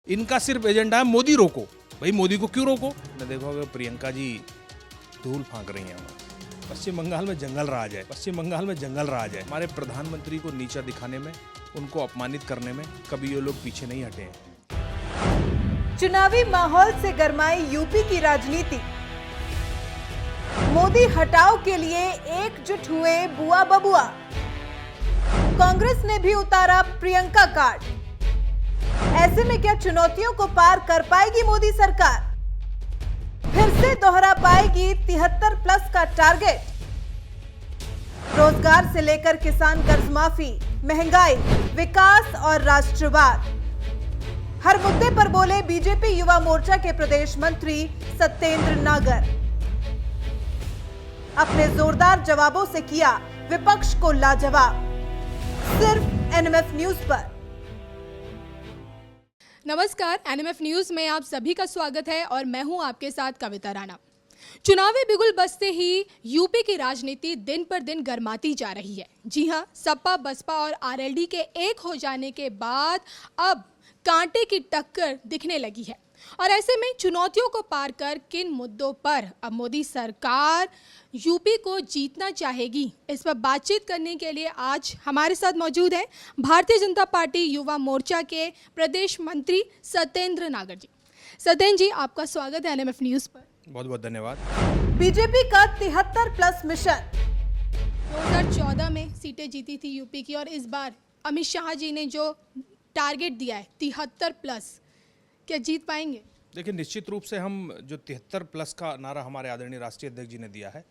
इनका सिर्फ एजेंडा है मोदी रोको। भाई मोदी को क्यों रोको? ने देखो अगर प्रियंका जी धूल फांक रही हैं, पश्चिम बंगाल में जंगल राज है, पश्चिम बंगाल में जंगल राज है। हमारे प्रधानमंत्री को नीचा दिखाने में, उनको अपमानित करने में कभी ये लोग पीछे नहीं हटे हैं। चुनावी माहौल से गरमाई यूपी की राजनीति। मोदी हटाओ के लिए एकजुट हुए बुआ बबुआ। कांग्रेस ने भी उतारा प्रियंका कार्ड। ऐसे में क्या चुनौतियों को पार कर पाएगी मोदी सरकार? फिर से दोहरा पाएगी 73 प्लस का टारगेट? रोजगार से लेकर किसान कर्ज माफी, महंगाई, विकास और राष्ट्रवाद, हर मुद्दे पर बोले बीजेपी युवा मोर्चा के प्रदेश मंत्री सत्येंद्र नागर। अपने जोरदार जवाबों से किया विपक्ष को लाजवाब। सिर्फ एनएमएफ न्यूज पर। नमस्कार, एनएमएफ न्यूज में आप सभी का स्वागत है और मैं हूं आपके साथ कविता राणा। चुनावी बिगुल बजते ही यूपी की राजनीति दिन पर दिन गर्माती जा रही है। जी हां, सपा, बसपा और आरएलडी के एक हो जाने के बाद अब कांटे की टक्कर दिखने लगी है। और ऐसे में चुनौतियों को पार कर किन मुद्दों पर अब मोदी सरकार यूपी को जीतना चाहेगी, इस पर बातचीत करने के लिए आज हमारे साथ मौजूद है भारतीय जनता पार्टी युवा मोर्चा के प्रदेश मंत्री सत्येंद्र नागर जी। सत्येंद्र जी, आपका स्वागत है एनएमएफ न्यूज पर। बहुत बहुत धन्यवाद। बीजेपी का 73 प्लस मिशन। 2014 में सीटें जीती थी यूपी की और इस बार अमित शाह जी ने जो टारगेट दिया है 73 प्लस, क्या जीत पाएंगे? देखिए, निश्चित रूप से हम जो 73 प्लस का नारा हमारे आदरणीय राष्ट्रीय अध्यक्ष जी ने दिया है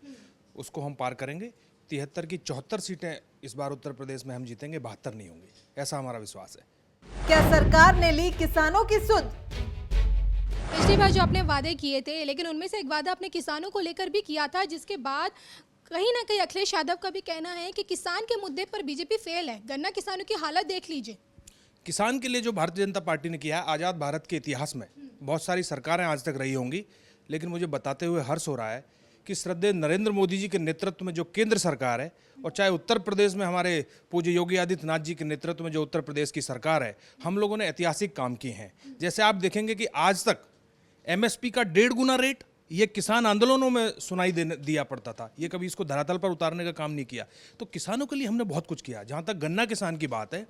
उसको हम पार करेंगे। 73 की 74 सीटें इस बार उत्तर प्रदेश में हम जीतेंगे, 72 नहीं होंगी, ऐसा हमारा विश्वास है। क्या सरकार ने ली किसानों की सुध? पिछली बार जो आपने वादे किए थे, लेकिन उनमें से एक वादा आपने किसानों को लेकर भी किया था, जिसके बाद कहीं ना कहीं अखिलेश यादव का भी कहना है कि किसान के मुद्दे पर बीजेपी फेल है। गन्ना किसानों की हालत देख लीजिए। किसान के लिए जो भारतीय जनता पार्टी ने किया है, आज़ाद भारत के इतिहास में बहुत सारी सरकारें आज तक रही होंगी, लेकिन मुझे बताते हुए हर्ष हो रहा है कि श्रद्धेय नरेंद्र मोदी जी के नेतृत्व में जो केंद्र सरकार है, और चाहे उत्तर प्रदेश में हमारे पूज्य योगी आदित्यनाथ जी के नेतृत्व में जो उत्तर प्रदेश की सरकार है, हम लोगों ने ऐतिहासिक काम किए हैं। जैसे आप देखेंगे कि आज तक एमएसपी का 1.5 गुना रेट ये किसान आंदोलनों में सुनाई दिया पड़ता था, ये कभी इसको धरातल पर उतारने का काम नहीं किया। तो किसानों के लिए हमने बहुत कुछ किया। जहाँ तक गन्ना किसान की बात है,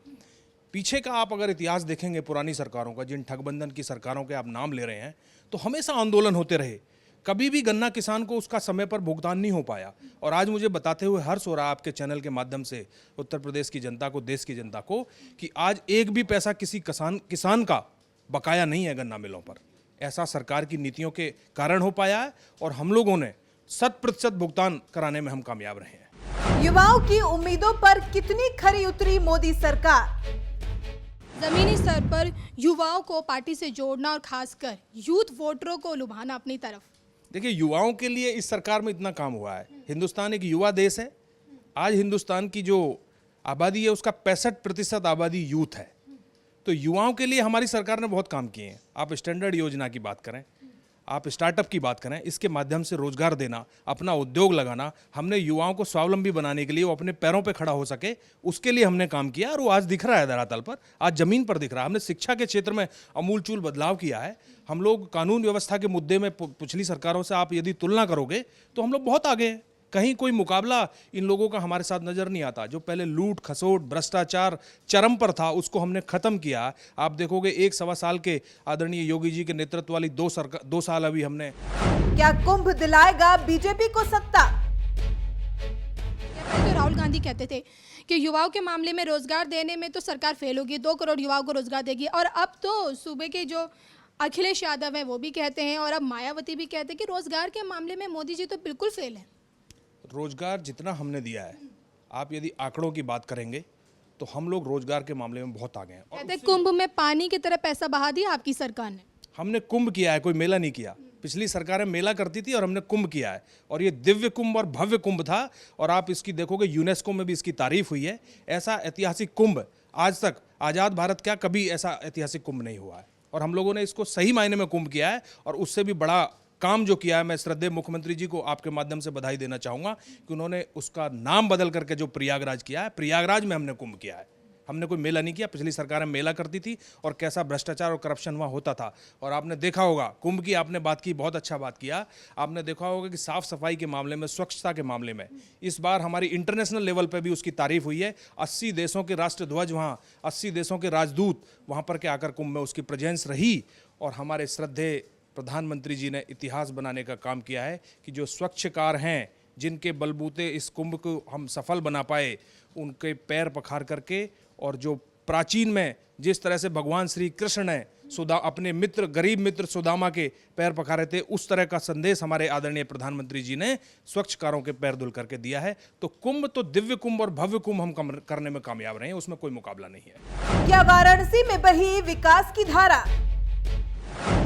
पीछे का आप अगर इतिहास देखेंगे पुरानी सरकारों का, जिन ठगबंधन की सरकारों के आप नाम ले रहे हैं, तो हमेशा आंदोलन होते रहे, कभी भी गन्ना किसान को उसका समय पर भुगतान नहीं हो पाया। और आज मुझे बताते हुए हर्ष हो रहा है आपके चैनल के माध्यम से उत्तर प्रदेश की जनता को, देश की जनता को, कि आज एक भी पैसा किसी किसान का बकाया नहीं है गन्ना मिलों पर। ऐसा सरकार की नीतियों के कारण हो पाया है और हम लोगों ने 100% भुगतान कराने में हम कामयाब रहे हैं। युवाओं की उम्मीदों पर कितनी खरी उतरी मोदी सरकार? जमीनी स्तर पर युवाओं को पार्टी से जोड़ना और खासकर यूथ वोटरों को लुभाना अपनी तरफ। देखिए, युवाओं के लिए इस सरकार में इतना काम हुआ है। हिंदुस्तान एक युवा देश है। आज हिंदुस्तान की जो आबादी है उसका 65% आबादी यूथ है। तो युवाओं के लिए हमारी सरकार ने बहुत काम किए हैं। आप स्टैंडर्ड योजना की बात करें, आप स्टार्टअप की बात करें, इसके माध्यम से रोजगार देना, अपना उद्योग लगाना, हमने युवाओं को स्वावलंबी बनाने के लिए, वो अपने पैरों पे खड़ा हो सके, उसके लिए हमने काम किया और वो आज दिख रहा है धरातल पर, आज जमीन पर दिख रहा है। हमने शिक्षा के क्षेत्र में अमूलचूल बदलाव किया है। हम लोग कानून व्यवस्था के मुद्दे में पिछली सरकारों से आप यदि तुलना करोगे तो हम लोग बहुत आगे हैं। कहीं कोई मुकाबला इन लोगों का हमारे साथ नजर नहीं आता। जो पहले लूट खसोट भ्रष्टाचार चरम पर था, उसको हमने खत्म किया। आप देखोगे 1-1.25 साल के आदरणीय योगी जी के नेतृत्व वाली 2 साल अभी हमने। क्या कुंभ दिलाएगा बीजेपी को सत्ता? तो राहुल गांधी कहते थे कि युवाओं के मामले में रोजगार देने में तो सरकार फेल होगी, 2 करोड़ युवाओं को रोजगार देगी। और अब तो सूबे के जो अखिलेश यादव हैं वो भी कहते हैं और अब मायावती भी कहते हैं कि रोजगार के मामले में मोदी जी तो बिल्कुल फेल है। रोजगार जितना हमने दिया है, आप यदि आंकड़ों की बात करेंगे तो हम लोग रोजगार के मामले में बहुत आगे हैं। कहते हैं कुंभ में पानी की तरह पैसा बहा दिया आपकी सरकार ने। हमने कुंभ किया है, कोई मेला नहीं किया। पिछली सरकारें मेला करती थी और हमने कुंभ किया है, और ये दिव्य कुंभ और भव्य कुंभ था। और आप इसकी देखोगे यूनेस्को में भी इसकी तारीफ हुई है। ऐसा ऐतिहासिक कुंभ आज तक आज़ाद भारत क्या कभी ऐसा ऐतिहासिक कुंभ नहीं हुआ है, और हम लोगों ने इसको सही मायने में कुंभ किया है। और उससे भी बड़ा काम जो किया है, मैं श्रद्धेय मुख्यमंत्री जी को आपके माध्यम से बधाई देना चाहूँगा कि उन्होंने उसका नाम बदल करके जो प्रयागराज किया है, प्रयागराज में हमने कुंभ किया है। हमने कोई मेला नहीं किया। पिछली सरकारें मेला करती थी और कैसा भ्रष्टाचार और करप्शन वहाँ होता था। और आपने देखा होगा, कुंभ की आपने बात की, बहुत अच्छा बात किया। आपने देखा होगा कि साफ सफाई के मामले में, स्वच्छता के मामले में इस बार हमारी इंटरनेशनल लेवल पर भी उसकी तारीफ हुई है। 80 देशों के राष्ट्रध्वज वहाँ, 80 देशों के राजदूत वहाँ पर के आकर कुंभ में उसकी प्रेजेंस रही। और हमारे श्रद्धेय प्रधानमंत्री जी ने इतिहास बनाने का काम किया है कि जो स्वच्छकार हैं, जिनके बलबूते इस कुंभ को हम सफल बना पाए, उनके पैर पखार करके, और जो प्राचीन में जिस तरह से भगवान श्री कृष्ण ने अपने मित्र, गरीब मित्र सुदामा के पैर पखारे थे, उस तरह का संदेश हमारे आदरणीय प्रधानमंत्री जी ने स्वच्छकारों के पैर धुल करके दिया है। तो कुंभ तो दिव्य कुंभ और भव्य कुंभ हम करने में कामयाब रहे हैं, उसमें कोई मुकाबला नहीं है। क्या वाराणसी में बही विकास की धारा?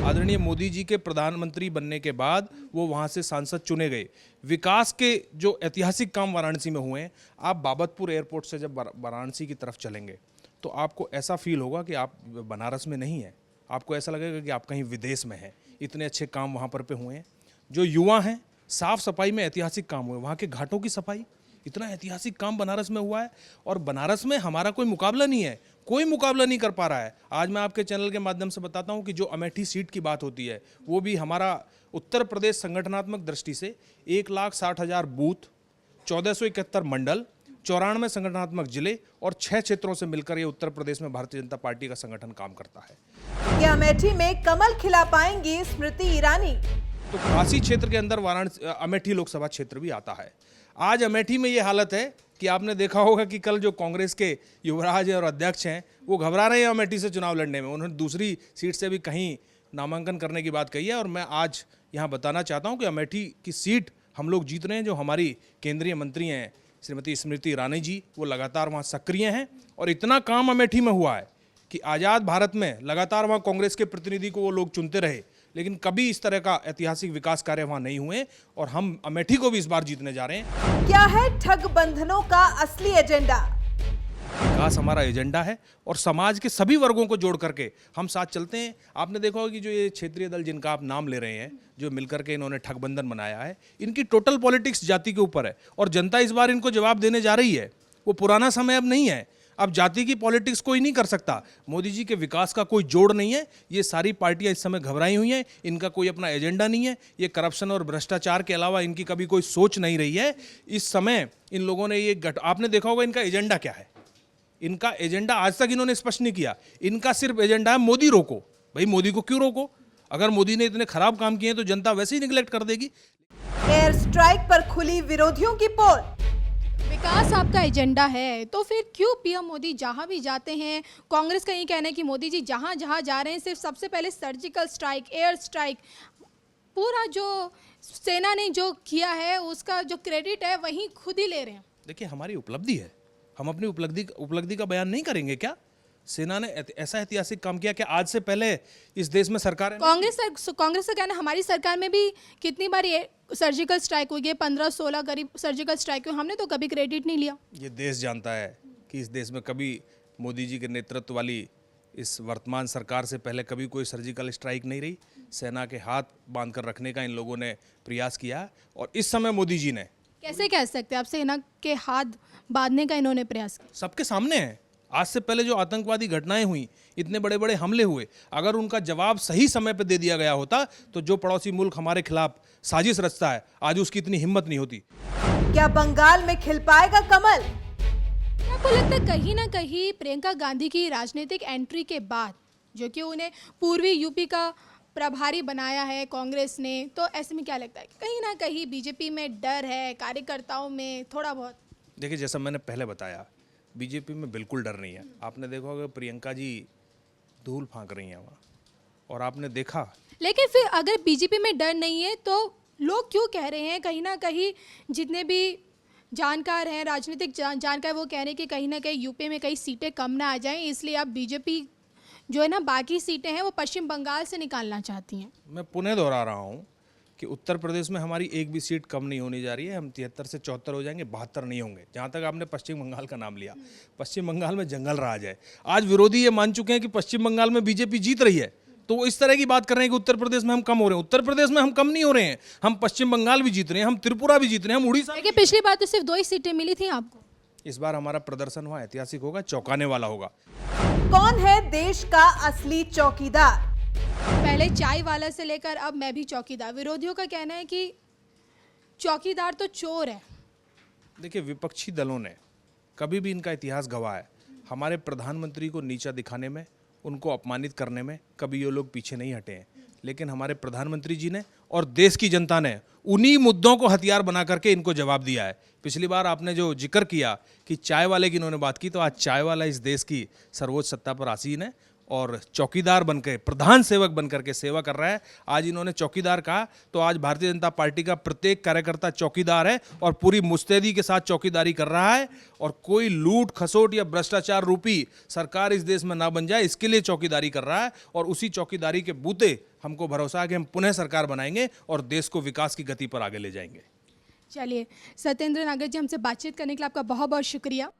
आदरणीय मोदी जी के प्रधानमंत्री बनने के बाद वो वहाँ से सांसद चुने गए। विकास के जो ऐतिहासिक काम वाराणसी में हुए हैं, आप बाबतपुर एयरपोर्ट से जब वाराणसी की तरफ चलेंगे तो आपको ऐसा फील होगा कि आप बनारस में नहीं हैं। आपको ऐसा लगेगा कि आप कहीं विदेश में हैं। इतने अच्छे काम वहाँ पर हुए हैं। जो युवा हैं, साफ सफाई में ऐतिहासिक काम हुए। वहाँ के घाटों की सफाई, इतना ऐतिहासिक काम बनारस में हुआ है। और बनारस में हमारा कोई मुकाबला नहीं है, कोई मुकाबला नहीं कर पा रहा है। आज मैं आपके चैनल के माध्यम से बताता हूं कि जो अमेठी सीट की बात होती है, वो भी हमारा उत्तर प्रदेश संगठनात्मक दृष्टि से 1,60,000 बूथ, 1471 मंडल, 94 संगठनात्मक जिले और 6 क्षेत्रों से मिलकर ये उत्तर प्रदेश में भारतीय जनता पार्टी का संगठन काम करता है। क्या अमेठी में कमल खिला पाएंगी स्मृति ईरानी? तो काशी क्षेत्र के अंदर वाराणसी, अमेठी लोकसभा क्षेत्र भी आता है। आज अमेठी में ये हालत है कि आपने देखा होगा कि कल जो कांग्रेस के युवराज और अध्यक्ष हैं, वो घबरा रहे हैं अमेठी से चुनाव लड़ने में। उन्होंने दूसरी सीट से भी कहीं नामांकन करने की बात कही है। और मैं आज यहाँ बताना चाहता हूँ कि अमेठी की सीट हम लोग जीत रहे हैं। जो हमारी केंद्रीय मंत्री हैं श्रीमती स्मृति ईरानी जी, वो लगातार वहाँ सक्रिय हैं। और इतना काम अमेठी में हुआ है कि आज़ाद भारत में लगातार वहाँ कांग्रेस के प्रतिनिधि को वो लोग चुनते रहे, लेकिन कभी इस तरह का ऐतिहासिक विकास कार्य वहाँ नहीं हुए। और हम अमेठी को भी इस बार जीतने जा रहे हैं। क्या है ठग बंधनों का असली एजेंडा? विकास हमारा एजेंडा है और समाज के सभी वर्गों को जोड़ करके हम साथ चलते हैं। आपने देखा होगा कि जो ये क्षेत्रीय दल जिनका आप नाम ले रहे हैं, जो मिलकर के इन्होंने ठगबंधन बनाया है, इनकी टोटल पॉलिटिक्स जाति के ऊपर है। और जनता इस बार इनको जवाब देने जा रही है। वो पुराना समय अब नहीं है। अब जाति की पॉलिटिक्स कोई नहीं कर सकता। मोदी जी के विकास का कोई जोड़ नहीं है। ये सारी पार्टियां इस समय घबराई हुई हैं। इनका कोई अपना एजेंडा नहीं है। ये करप्शन और भ्रष्टाचार के अलावा इनकी कभी कोई सोच नहीं रही है। इस समय इन लोगों ने ये आपने देखा होगा इनका एजेंडा क्या है। इनका एजेंडा आज तक इन्होंने स्पष्ट नहीं किया। इनका सिर्फ एजेंडा है मोदी रोको। भाई मोदी को क्यों रोको? अगर मोदी ने इतने खराब काम किए तो जनता वैसे ही निगलेक्ट कर देगी। एयर स्ट्राइक पर खुली विरोधियों की पोल। विकास आपका एजेंडा है तो फिर क्यों पीएम मोदी जहां भी जाते हैं, कांग्रेस का ये कहना है कि मोदी जी जहां जहां जा रहे हैं सिर्फ सबसे पहले सर्जिकल स्ट्राइक, एयर स्ट्राइक, पूरा जो सेना ने जो किया है उसका जो क्रेडिट है वही खुद ही ले रहे हैं। देखिए, हमारी उपलब्धि है। हम अपनी उपलब्धि का बयान नहीं करेंगे क्या? सेना ने ऐसा ऐतिहासिक काम किया कि आज से पहले इस देश में सरकार, कांग्रेस का कहना, हमारी सरकार में भी कितनी बार ये सर्जिकल स्ट्राइक हुई है, 15-16 करीब सर्जिकल स्ट्राइक हुई, हमने तो कभी क्रेडिट नहीं लिया। ये देश जानता है कि इस देश में कभी मोदी जी के नेतृत्व वाली इस वर्तमान सरकार से पहले कभी कोई सर्जिकल स्ट्राइक नहीं रही। सेना के हाथ बांध कर रखने का इन लोगों ने प्रयास किया। और इस समय मोदी जी ने, कैसे कह सकते हैं आप, सेना के हाथ बांधने का इन्होंने प्रयास किया? सबके सामने है। आज से पहले जो आतंकवादी घटनाएं हुई, इतने बड़े बड़े हमले हुए, अगर उनका जवाब सही समय पर दे दिया गया होता तो जो पड़ोसी मुल्क हमारे खिलाफ साजिश रचता है, आज उसकी इतनी हिम्मत नहीं होती। क्या बंगाल में खिल पाएगा कमल? आपको लगता है कहीं ना कहीं प्रियंका गांधी की राजनीतिक एंट्री के बाद, जो कि उन्हें पूर्वी यूपी का प्रभारी बनाया है कांग्रेस ने, तो ऐसे में क्या लगता है कहीं ना कहीं बीजेपी में डर है, कार्यकर्ताओं में थोड़ा बहुत? देखिए, जैसा मैंने पहले बताया, बीजेपी में बिल्कुल डर नहीं है। आपने देखा होगा प्रियंका जी धूल फांक रही हैं वहाँ, और आपने देखा। लेकिन फिर अगर बीजेपी में डर नहीं है तो लोग क्यों कह रहे हैं, कहीं ना कहीं जितने भी जानकार हैं, राजनीतिक जानकार, वो कह रहे हैं कि कहीं ना कहीं यूपी में कई सीटें कम ना आ जाएं, इसलिए अब बीजेपी जो है ना बाकी सीटें हैं वो पश्चिम बंगाल से निकालना चाहती हैं। मैं पुनः दोहरा रहा हूँ कि उत्तर प्रदेश में हमारी एक भी सीट कम नहीं होने जा रही है। हम 73 से 74 हो जाएंगे, 72 नहीं होंगे। जहाँ तक आपने पश्चिम बंगाल का नाम लिया, पश्चिम बंगाल में जंगल राज है। आज विरोधी ये मान चुके हैं कि पश्चिम बंगाल में बीजेपी जीत रही है, तो वो इस तरह की बात कर रहे हैं कि उत्तर प्रदेश में हम कम हो रहे हैं। उत्तर प्रदेश में हम कम नहीं हो रहे हैं। हम पश्चिम बंगाल भी जीत रहे हैं, हम त्रिपुरा भी जीत रहे हैं, हम उड़ीसा। लेकिन पिछली बार तो सिर्फ 2 ही सीटें मिली थी आपको। इस बार हमारा प्रदर्शन वहाँ ऐतिहासिक होगा, चौंकाने वाला होगा। कौन है देश का असली चौकीदार? पहले चाय वाला से लेकर अब मैं भी चौकीदार। विरोधियों का कहना है कि चौकीदार तो चोर है। देखिए, विपक्षी दलों ने कभी भी, इनका इतिहास गवाह है, हमारे प्रधानमंत्री को नीचा दिखाने में, उनको अपमानित करने में कभी ये लोग पीछे नहीं हटे हैं। लेकिन हमारे प्रधानमंत्री जी ने और देश की जनता ने उन्हीं मुद्दों को हथियार बना करके इनको जवाब दिया है। पिछली बार आपने जो जिक्र किया कि चाय वाले की इन्होंने बात की, तो आज चाय वाला इस देश की सर्वोच्च सत्ता पर आसीन है और चौकीदार बनकर, प्रधान सेवक बनकर के सेवा कर रहा है। आज इन्होंने चौकीदार कहा, तो आज भारतीय जनता पार्टी का प्रत्येक कार्यकर्ता चौकीदार है और पूरी मुस्तैदी के साथ चौकीदारी कर रहा है। और कोई लूट खसोट या भ्रष्टाचार रूपी सरकार इस देश में ना बन जाए, इसके लिए चौकीदारी कर रहा है। और उसी चौकीदारी के बूते हमको भरोसा है कि हम पुनः सरकार बनाएंगे और देश को विकास की गति पर आगे ले जाएंगे। चलिए, सत्येंद्र नागर जी, हमसे बातचीत करने के लिए आपका बहुत बहुत शुक्रिया।